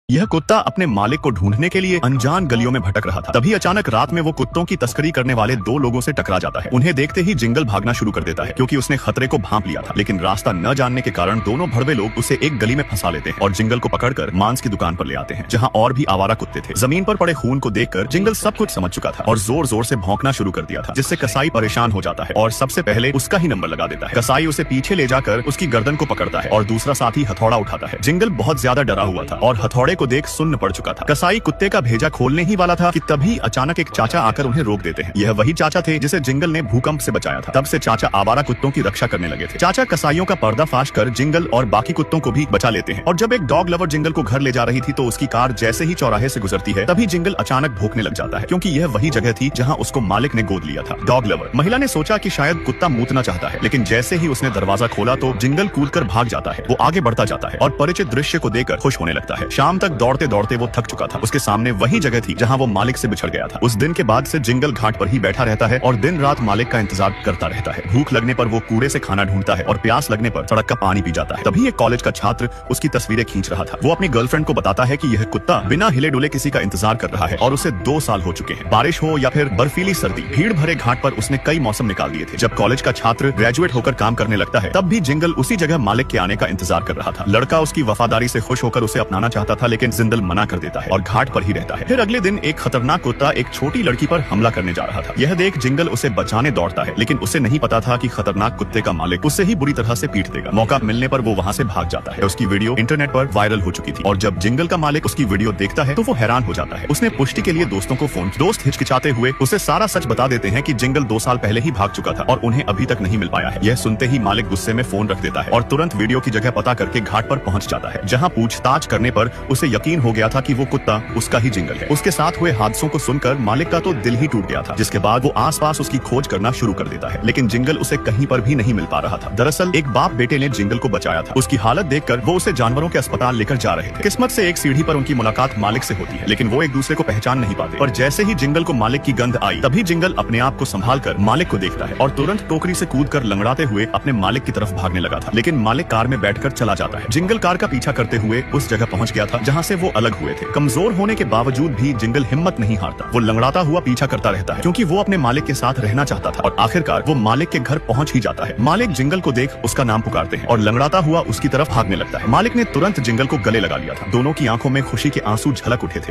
यह कुत्ता अपने मालिक को ढूंढने के लिए अनजान गलियों में भटक रहा था। तभी अचानक रात में वो कुत्तों की तस्करी करने वाले दो लोगों से टकरा जाता है। उन्हें देखते ही जिंगल भागना शुरू कर देता है क्योंकि उसने खतरे को भांप लिया था। लेकिन रास्ता न जानने के कारण दोनों भड़वे लोग उसे एक गली में फंसा लेते हैं और जिंगल को पकड़कर मांस की दुकान पर ले आते हैं, जहाँ और भी आवारा कुत्ते थे। जमीन पर पड़े खून को देखकर जिंगल सब कुछ समझ चुका था और जोर जोर से भौंकना शुरू कर दिया था, जिससे कसाई परेशान हो जाता है और सबसे पहले उसका ही नंबर लगा देता है। कसाई उसे पीछे ले जाकर उसकी गर्दन को पकड़ता है और दूसरा साथी हथौड़ा उठाता है। जिंगल बहुत ज्यादा डरा हुआ था और हथौड़े को देख सुन्न पड़ चुका था। कसाई कुत्ते का भेजा खोलने ही वाला था कि तभी अचानक एक चाचा आकर उन्हें रोक देते हैं। यह वही चाचा थे जिसे जिंगल ने भूकंप से बचाया था। तब से चाचा आवारा कुत्तों की रक्षा करने लगे थे। चाचा कसाईयों का पर्दाफाश कर जिंगल और बाकी कुत्तों को भी बचा लेते हैं। और जब एक डॉग लवर जिंगल को घर ले जा रही थी तो उसकी कार जैसे ही चौराहे से गुजरती है तभी जिंगल अचानक भौंकने लग जाता है, क्योंकि यह वही जगह थी जहाँ उसको मालिक ने गोद लिया था। डॉग लवर महिला ने सोचा कि शायद कुत्ता मूतना चाहता है, लेकिन जैसे ही उसने दरवाजा खोला तो जिंगल कूदकर भाग जाता है। वो आगे बढ़ता जाता है और परिचित दृश्य को देखकर खुश होने लगता है। शाम तक दौड़ते दौड़ते वो थक चुका था। उसके सामने वही जगह थी जहां वो मालिक से बिछड़ गया था। उस दिन के बाद से जिंगल घाट पर ही बैठा रहता है और दिन रात मालिक का इंतजार करता रहता है। भूख लगने पर वो कूड़े से खाना ढूंढता है और प्यास लगने पर सड़क का पानी पी जाता है। तभी एक कॉलेज का छात्र उसकी तस्वीरें खींच रहा था। वो अपनी गर्लफ्रेंड को बताता है कि यह कुत्ता बिना हिले डुले किसी का इंतजार कर रहा है और उसे 2 साल हो चुके हैं। बारिश हो या फिर बर्फीली सर्दी, भीड़ भरे घाट पर उसने कई मौसम निकाल दिए थे। जब कॉलेज का छात्र ग्रेजुएट होकर काम करने लगता है तब भी जिंगल उसी जगह मालिक के आने का इंतजार कर रहा था। लड़का उसकी वफादारी से खुश होकर उसे अपनाना चाहता था, लेकिन जिंगल मना कर देता है और घाट पर ही रहता है। फिर अगले दिन एक खतरनाक कुत्ता एक छोटी लड़की पर हमला करने जा रहा था। यह देख जिंगल उसे बचाने दौड़ता है, लेकिन उसे नहीं पता था कि खतरनाक कुत्ते का मालिक उससे ही बुरी तरह से पीट देगा। मौका मिलने पर वो वहाँ से भाग जाता है। उसकी वीडियो इंटरनेट पर वायरल हो चुकी थी और जब जिंगल का मालिक उसकी वीडियो देखता है तो वो हैरान हो जाता है। उसने पुष्टि के लिए दोस्तों को फोन। दोस्त हिचकिचाते हुए उसे सारा सच बता देते हैं कि जिंगल 2 साल पहले ही भाग चुका था और उन्हें अभी तक नहीं मिल पाया है। यह सुनते ही मालिक गुस्से में फोन रख देता है और तुरंत वीडियो की जगह पता करके घाट पर पहुंच जाता है, जहां पूछताछ करने पर उसे यकीन हो गया था कि वो कुत्ता उसका ही जिंगल है। उसके साथ हुए हादसों को सुनकर मालिक का तो दिल ही टूट गया था, जिसके बाद वो आसपास उसकी खोज करना शुरू कर देता है, लेकिन जिंगल उसे कहीं पर भी नहीं मिल पा रहा था। दरअसल एक बाप बेटे ने जिंगल को बचाया था। उसकी हालत देखकर वो उसे जानवरों के अस्पताल लेकर जा रहे थे। किस्मत से एक सीढ़ी पर उनकी मुलाकात मालिक से होती है, लेकिन वो एक दूसरे को पहचान नहीं पाते। और जैसे ही जिंगल को मालिक की गंध आई तभी जिंगल अपने आप को संभाल कर मालिक को देखता है और तुरंत टोकरी से कूदकर लंगड़ाते हुए अपने मालिक की तरफ भागने लगा था, लेकिन मालिक कार में बैठकर चला जाता है। जिंगल कार का पीछा करते हुए उस जगह पहुंच गया था जहां से वो अलग हुए थे। कमजोर होने के बावजूद भी जिंगल हिम्मत नहीं हारता। वो लंगड़ाता हुआ पीछा करता रहता है क्योंकि वो अपने मालिक के साथ रहना चाहता था और आखिरकार वो मालिक के घर पहुंच ही जाता है। मालिक जिंगल को देख उसका नाम पुकारते हैं और लंगड़ाता हुआ उसकी तरफ भागने लगता है। मालिक ने तुरंत जिंगल को गले लगा लिया था। दोनों की आंखों में खुशी के आंसू झलक उठे थे।